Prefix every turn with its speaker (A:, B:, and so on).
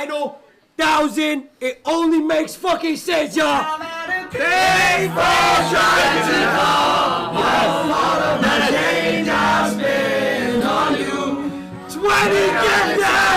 A: final thousand. It only makes fucking sense, y'all.
B: Payphone trying to come off all of the change I spent on you.
A: 20 get down.